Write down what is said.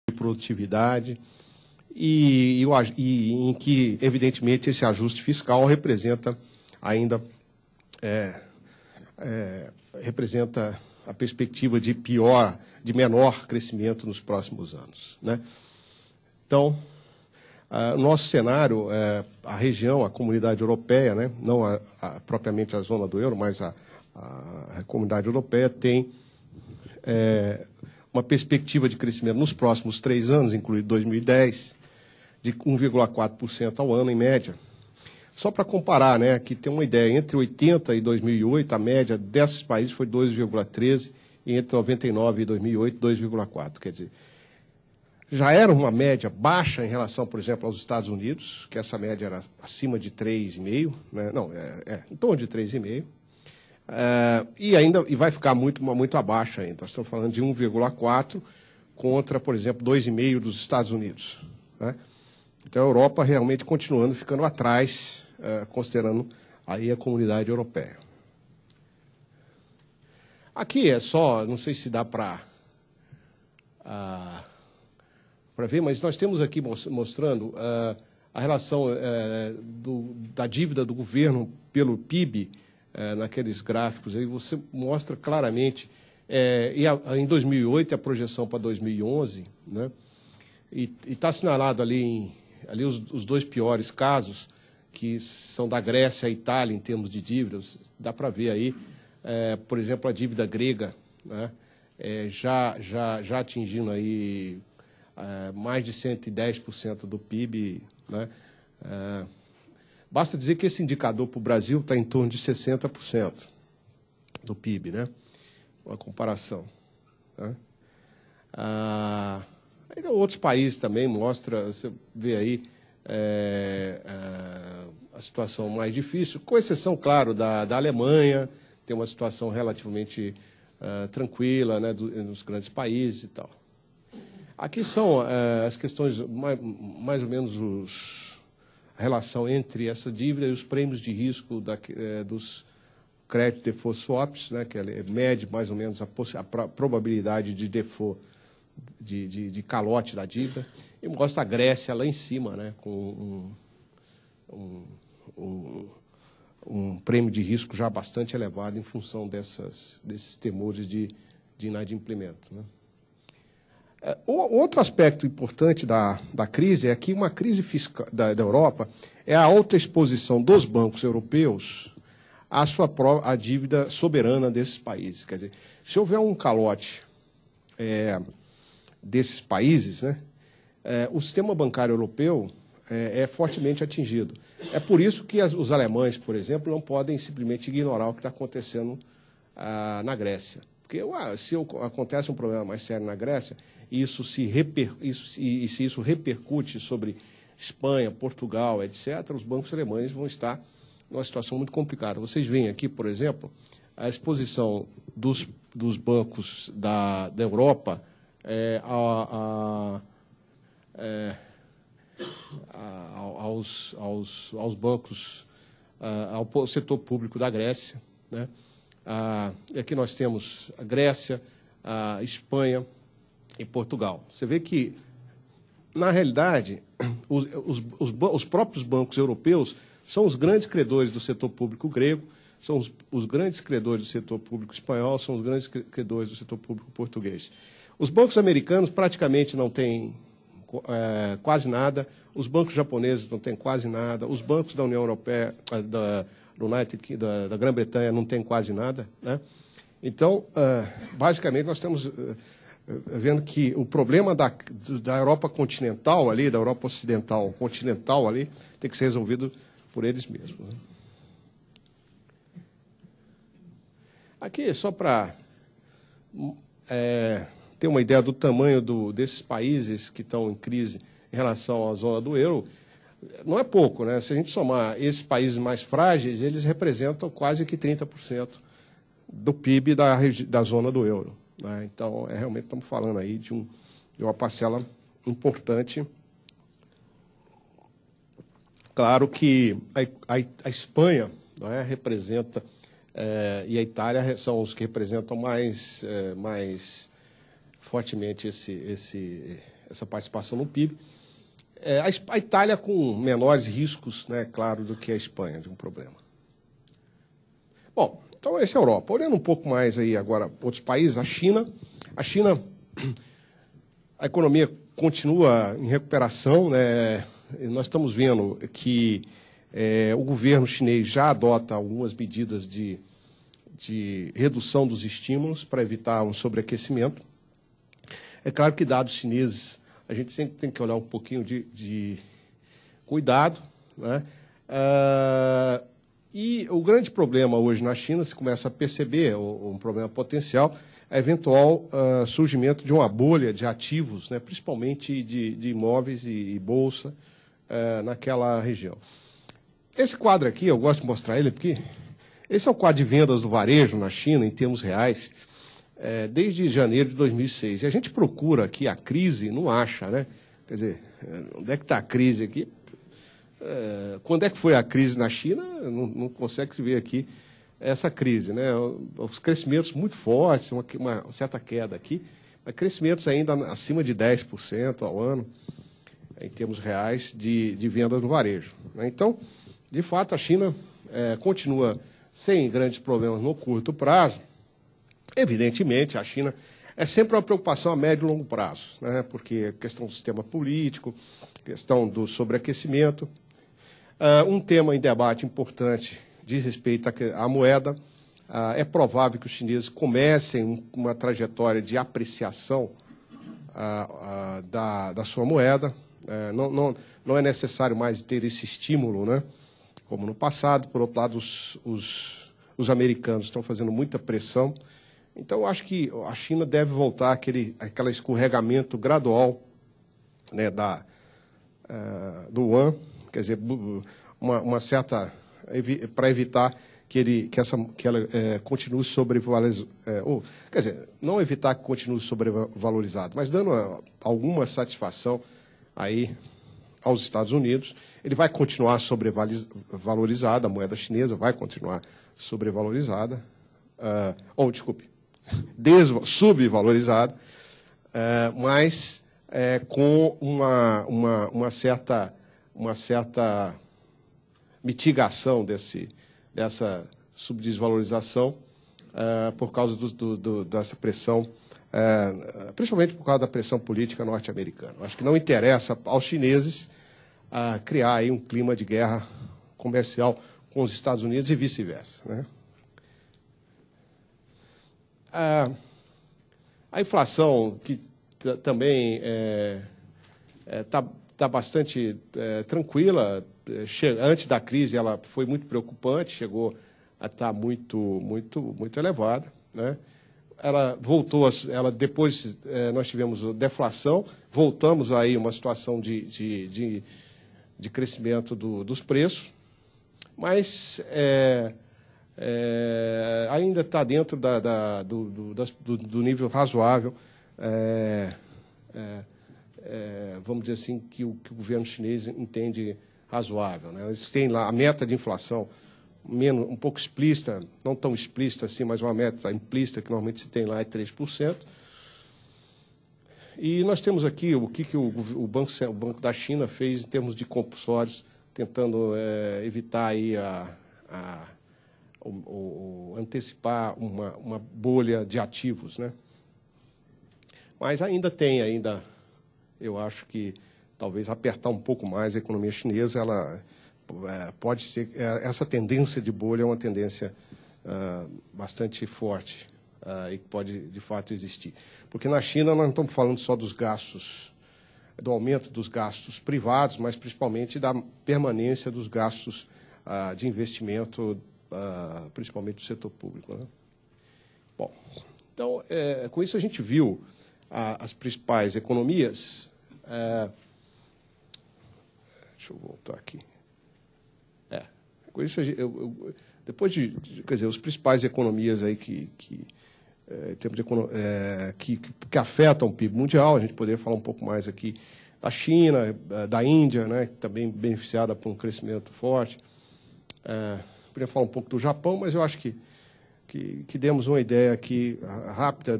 de produtividade e em que, evidentemente, esse ajuste fiscal representa ainda representa a perspectiva de menor crescimento nos próximos anos, né? Então, nosso cenário, a região, a comunidade europeia, né, não propriamente a zona do euro, mas a comunidade europeia tem uma perspectiva de crescimento nos próximos 3 anos, incluindo 2010, de 1,4% ao ano, em média. Só para comparar, né, que tem uma ideia, entre 80 e 2008, a média desses países foi 2,13%, e entre 99 e 2008, 2,4%. Quer dizer, já era uma média baixa em relação, por exemplo, aos Estados Unidos, que essa média era acima de 3,5%, né? Não, em torno de 3,5%, e vai ficar muito abaixo ainda. Nós estamos falando de 1,4% contra, por exemplo, 2,5% dos Estados Unidos, né? Então, a Europa realmente continuando ficando atrás, considerando aí a comunidade europeia. Aqui é só, não sei se dá para ver, mas nós temos aqui mostrando a relação da dívida do governo pelo PIB, naqueles gráficos. Aí você mostra claramente, em 2008, a projeção para 2011, né? E está assinalado ali os 2 piores casos, que são da Grécia e Itália, em termos de dívidas. Dá para ver aí, por exemplo, a dívida grega, né, já atingindo aí mais de 110% do PIB, né? Basta dizer que esse indicador para o Brasil está em torno de 60% do PIB, né? Uma comparação, né? Outros países também mostra, você vê aí a situação mais difícil, com exceção, claro, da Alemanha, tem uma situação relativamente tranquila, né, nos grandes países e tal. Aqui são as questões, mais ou menos a relação entre essa dívida e os prêmios de risco dos credit default swaps, né, que mede mais ou menos a probabilidade de default, de calote da dívida, e mostra a Grécia lá em cima, né, com um prêmio de risco já bastante elevado em função desses temores de inadimplemento, né? Outro aspecto importante da crise é que uma crise fiscal da Europa é a alta exposição dos bancos europeus à dívida soberana desses países. Quer dizer, se houver um calote desses países, né, o sistema bancário europeu é fortemente atingido. É por isso que os alemães, por exemplo, não podem simplesmente ignorar o que está acontecendo na Grécia. Porque se acontece um problema mais sério na Grécia, se isso repercute sobre Espanha, Portugal, etc., os bancos alemães vão estar numa situação muito complicada. Vocês veem aqui, por exemplo, a exposição dos bancos da Europa aos bancos, ao setor público da Grécia, né? E aqui nós temos a Grécia, a Espanha e Portugal. Você vê que, na realidade, os próprios bancos europeus são os grandes credores do setor público grego, são os grandes credores do setor público espanhol, são os grandes credores do setor público português. Os bancos americanos praticamente não têm quase nada, os bancos japoneses não têm quase nada, os bancos da União Europeia, da Grã-Bretanha não têm quase nada, né? Então, basicamente, nós estamos vendo que o problema da Europa continental ali, da Europa ocidental continental ali, tem que ser resolvido por eles mesmos, né? Aqui, só para ter uma ideia do tamanho desses países que estão em crise em relação à zona do euro, não é pouco, né? Se a gente somar esses países mais frágeis, eles representam quase que 30% do PIB da zona do euro, né? Então, realmente estamos falando aí de uma parcela importante. Claro que a Espanha, não é, representa, e a Itália são os que representam mais fortemente essa participação no PIB. A Itália com menores riscos, né, claro, do que a Espanha, de um problema. Bom, então essa é a Europa. Olhando um pouco mais aí agora outros países, a China, a economia continua em recuperação, né? Nós estamos vendo que o governo chinês já adota algumas medidas de redução dos estímulos para evitar um sobreaquecimento. É claro que, dados chineses, a gente sempre tem que olhar um pouquinho de cuidado, né? E o grande problema hoje na China, se começa a perceber um problema potencial, é eventual surgimento de uma bolha de ativos, né, principalmente de imóveis e bolsa naquela região. Esse quadro aqui, eu gosto de mostrar ele porque esse é o quadro de vendas do varejo na China, em termos reais, desde janeiro de 2006. E a gente procura aqui a crise, não acha, né? Quer dizer, onde é que está a crise aqui? Quando é que foi a crise na China? Não consegue se ver aqui essa crise, né? Os crescimentos muito fortes, uma certa queda aqui, mas crescimentos ainda acima de 10% ao ano, em termos reais, de vendas no varejo, né? Então, de fato, a China continua sem grandes problemas no curto prazo. Evidentemente, a China é sempre uma preocupação a médio e longo prazo, né? Porque a questão do sistema político, questão do sobreaquecimento. Um tema em debate importante diz respeito à moeda. É provável que os chineses comecem uma trajetória de apreciação da sua moeda. Não é necessário mais ter esse estímulo, né, como no passado. Por outro lado, os americanos estão fazendo muita pressão. Então, eu acho que a China deve voltar aquele escorregamento gradual, né, do yuan, quer dizer, uma certa, para evitar que ela continue sobrevalorizada, quer dizer, não evitar que continue sobrevalorizado, mas dando alguma satisfação aí aos Estados Unidos. Ele vai continuar sobrevalorizada, a moeda chinesa vai continuar sobrevalorizada, desculpe, subvalorizada, mas com uma certa mitigação dessa subdesvalorização por causa dessa pressão, principalmente por causa da pressão política norte-americana. Acho que não interessa aos chineses criar aí um clima de guerra comercial com os Estados Unidos e vice-versa, né? A inflação, que também está bastante tranquila. Antes da crise, ela foi muito preocupante, chegou a estar muito elevada, né? Ela voltou, depois nós tivemos deflação, voltamos aí a uma situação de crescimento dos preços, mas ainda está dentro do nível razoável, vamos dizer assim, que o governo chinês entende razoável, né? Eles têm lá a meta de inflação um pouco explícita, não tão explícita assim, mas uma meta implícita que normalmente se tem lá é 3%. E nós temos aqui o que o Banco da China fez em termos de compulsórios, tentando evitar aí antecipar uma bolha de ativos, né? Mas eu acho que talvez apertar um pouco mais a economia chinesa, ela pode ser, essa tendência de bolha é uma tendência bastante forte e que pode, de fato, existir. Porque na China nós não estamos falando só dos gastos, do aumento dos gastos privados, mas principalmente da permanência dos gastos de investimento, principalmente do setor público, né? Bom, então, com isso a gente viu as principais economias. Deixa eu voltar aqui. Com isso, depois quer dizer, os principais economias aí em termos que afetam o PIB mundial, a gente poderia falar um pouco mais aqui da China, da Índia, né, também beneficiada por um crescimento forte. Poderia falar um pouco do Japão, mas eu acho que demos uma ideia aqui rápida